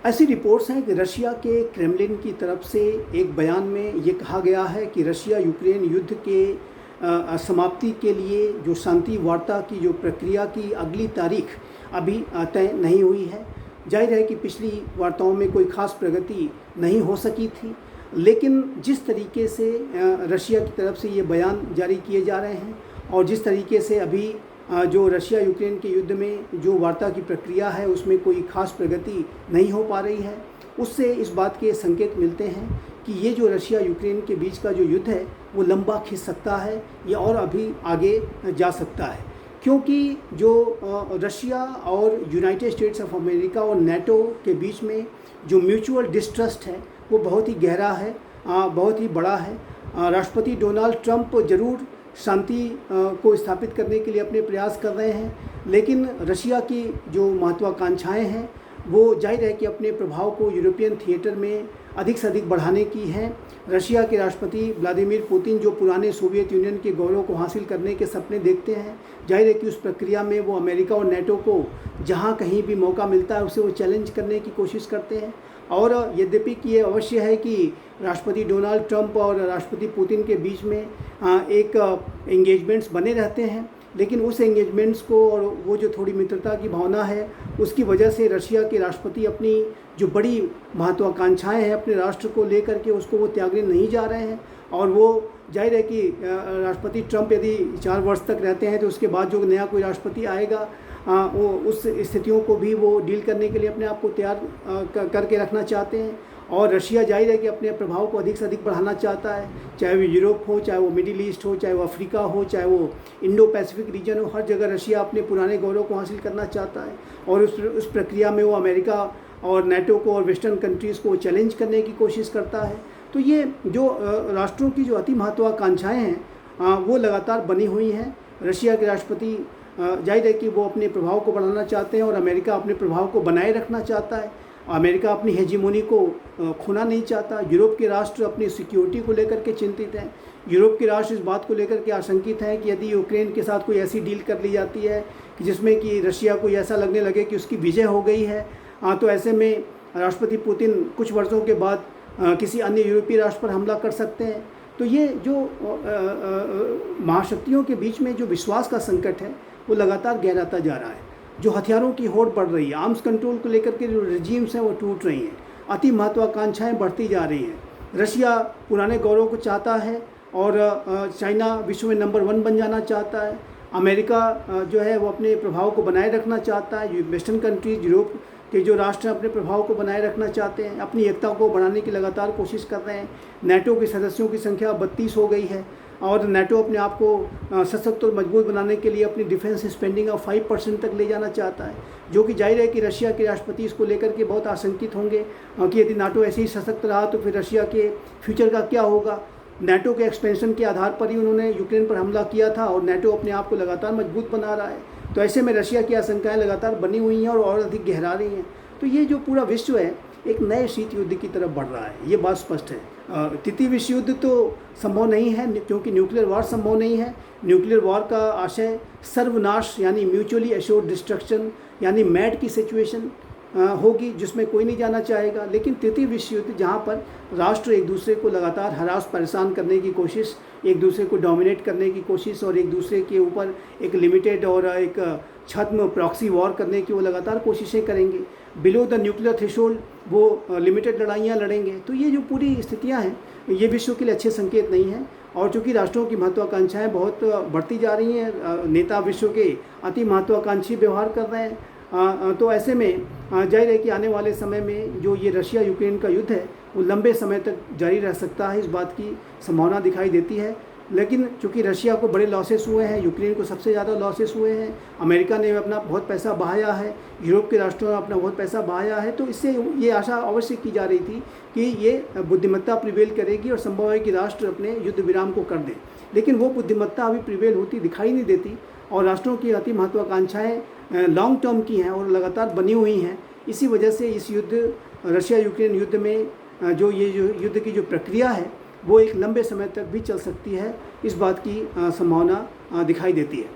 ऐसी रिपोर्ट्स हैं कि रशिया के क्रेमलिन की तरफ से एक बयान में ये कहा गया है कि रशिया यूक्रेन युद्ध के समाप्ति के लिए जो शांति वार्ता की जो प्रक्रिया की अगली तारीख अभी तय नहीं हुई है। जाहिर है कि पिछली वार्ताओं में कोई ख़ास प्रगति नहीं हो सकी थी, लेकिन जिस तरीके से रशिया की तरफ से ये बयान जारी किए जा रहे हैं और जिस तरीके से अभी जो रशिया यूक्रेन के युद्ध में जो वार्ता की प्रक्रिया है उसमें कोई ख़ास प्रगति नहीं हो पा रही है, उससे इस बात के संकेत मिलते हैं कि ये जो रशिया यूक्रेन के बीच का जो युद्ध है वो लंबा खिंच सकता है या और अभी आगे जा सकता है, क्योंकि जो रशिया और यूनाइटेड स्टेट्स ऑफ अमेरिका और नेटो के बीच में जो म्यूचुअल डिस्ट्रस्ट है वो बहुत ही गहरा है, बहुत ही बड़ा है। राष्ट्रपति डोनाल्ड ट्रंप ज़रूर शांति को स्थापित करने के लिए अपने प्रयास कर रहे हैं, लेकिन रशिया की जो महत्वाकांक्षाएं हैं वो जाहिर है कि अपने प्रभाव को यूरोपियन थिएटर में अधिक से अधिक बढ़ाने की हैं। रशिया के राष्ट्रपति व्लादिमीर पुतिन जो पुराने सोवियत यूनियन के गौरव को हासिल करने के सपने देखते हैं, जाहिर है कि उस प्रक्रिया में वो अमेरिका और नेटो को जहां कहीं भी मौका मिलता है उसे वो चैलेंज करने की कोशिश करते हैं। और यद्यपि कि ये अवश्य है कि राष्ट्रपति डोनाल्ड ट्रंप और राष्ट्रपति पुतिन के बीच में एक एंगेजमेंट्स बने रहते हैं, लेकिन उस एंगेजमेंट्स को और वो जो थोड़ी मित्रता की भावना है उसकी वजह से रशिया के राष्ट्रपति अपनी जो बड़ी महत्वाकांक्षाएं हैं अपने राष्ट्र को लेकर के उसको वो त्यागने नहीं जा रहे हैं। और वो जाहिर है कि राष्ट्रपति ट्रंप यदि 4 वर्ष तक रहते हैं तो उसके बाद जो नया कोई राष्ट्रपति आएगा वो उस स्थितियों को भी वो डील करने के लिए अपने आप को तैयार करके रखना चाहते हैं। और रशिया जाहिर है कि अपने प्रभाव को अधिक से अधिक बढ़ाना चाहता है, चाहे वो यूरोप हो, चाहे वो मिडिल ईस्ट हो, चाहे वो अफ्रीका हो, चाहे वो इंडो पैसिफिक रीजन हो, हर जगह रशिया अपने पुराने गौरव को हासिल करना चाहता है। और उस प्रक्रिया में वो अमेरिका और नेटो को और वेस्टर्न कंट्रीज़ को चैलेंज करने की कोशिश करता है। तो ये जो राष्ट्रों की जो अति महत्वाकांक्षाएँ हैं वो लगातार बनी हुई हैं। रशिया के राष्ट्रपति जाहिर है कि वो अपने प्रभाव को बढ़ाना चाहते हैं और अमेरिका अपने प्रभाव को बनाए रखना चाहता है। अमेरिका अपनी हेजीमोनी को खोना नहीं चाहता। यूरोप के राष्ट्र अपनी सिक्योरिटी को लेकर के चिंतित हैं। यूरोप के राष्ट्र इस बात को लेकर के आशंकित हैं कि यदि यूक्रेन के साथ कोई ऐसी डील कर ली जाती है कि जिसमें कि रशिया को ऐसा लगने लगे कि उसकी विजय हो गई है, तो ऐसे में राष्ट्रपति पुतिन कुछ वर्षों के बाद किसी अन्य यूरोपीय राष्ट्र पर हमला कर सकते हैं। तो ये जो महाशक्तियों के बीच में जो विश्वास का संकट है वो लगातार गहराता जा रहा है। जो हथियारों की होड़ बढ़ रही है, आर्म्स कंट्रोल को लेकर के जो रेजीम्स हैं वो टूट रही हैं, अति महत्वाकांक्षाएं बढ़ती जा रही हैं। रशिया पुराने गौरव को चाहता है और चाइना विश्व में नंबर 1 बन जाना चाहता है। अमेरिका जो है वो अपने प्रभाव को बनाए रखना चाहता है। वेस्टर्न कंट्रीज, यूरोप के जो राष्ट्र अपने प्रभाव को बनाए रखना चाहते हैं, अपनी एकता को बढ़ाने की लगातार कोशिश कर रहे हैं। नेटो के सदस्यों की संख्या 32 हो गई है और नेटो अपने आप को सशक्त और मजबूत बनाने के लिए अपनी डिफेंस स्पेंडिंग ऑफ 5% तक ले जाना चाहता है, जो कि जाहिर है कि रशिया के राष्ट्रपति इसको लेकर के बहुत आशंकित होंगे कि यदि नाटो ऐसे ही सशक्त रहा तो फिर रशिया के फ्यूचर का क्या होगा। नेटो के एक्सपेंशन के आधार पर ही उन्होंने यूक्रेन पर हमला किया था और नेटो अपने आप को लगातार मजबूत बना रहा है। तो ऐसे में रशिया की आशंकाएं लगातार बनी हुई हैं और अधिक गहरा रही हैं। तो ये जो पूरा विश्व है एक नए शीत युद्ध की तरफ बढ़ रहा है, ये बात स्पष्ट है। तृतीय विश्व युद्ध तो संभव नहीं है क्योंकि न्यूक्लियर वॉर संभव नहीं है। न्यूक्लियर वॉर का आशय सर्वनाश यानी म्यूचुअली एश्योर्ड डिस्ट्रक्शन यानी मैड की सिचुएशन होगी जिसमें कोई नहीं जाना चाहेगा। लेकिन तृतीय विश्व युद्ध जहाँ पर राष्ट्र एक दूसरे को लगातार हरास परेशान करने की कोशिश, एक दूसरे को डोमिनेट करने की कोशिश और एक दूसरे के ऊपर एक लिमिटेड और एक छद्म प्रॉक्सी वॉर करने की वो लगातार कोशिशें करेंगे। बिलो द न्यूक्लियर थ्रेशोल्ड वो लिमिटेड लड़ाइयाँ लड़ेंगे। तो ये जो पूरी स्थितियाँ हैं ये विश्व के लिए अच्छे संकेत नहीं हैं। और चूँकि राष्ट्रों की महत्वाकांक्षाएँ बहुत बढ़ती जा रही हैं, नेता विश्व के अति महत्वाकांक्षी व्यवहार कर रहे हैं, तो ऐसे में जाहिर है कि आने वाले समय में जो ये रशिया यूक्रेन का युद्ध है वो लंबे समय तक जारी रह सकता है, इस बात की संभावना दिखाई देती है। लेकिन चूंकि रशिया को बड़े लॉसेस हुए हैं, यूक्रेन को सबसे ज़्यादा लॉसेस हुए हैं, अमेरिका ने अपना बहुत पैसा बहाया है, यूरोप के राष्ट्रों ने अपना बहुत पैसा बहाया है, तो इससे ये आशा अवश्य की जा रही थी कि ये बुद्धिमत्ता प्रिवेल करेगी और संभव है कि राष्ट्र अपने युद्ध विराम को कर दें। लेकिन वो बुद्धिमत्ता अभी प्रिवेल होती दिखाई नहीं देती और राष्ट्रों की अति महत्वाकांक्षाएँ लॉन्ग टर्म की हैं और लगातार बनी हुई हैं। इसी वजह से इस युद्ध रशिया यूक्रेन युद्ध में जो युद्ध की जो प्रक्रिया है वो एक लंबे समय तक भी चल सकती है, इस बात की संभावना दिखाई देती है।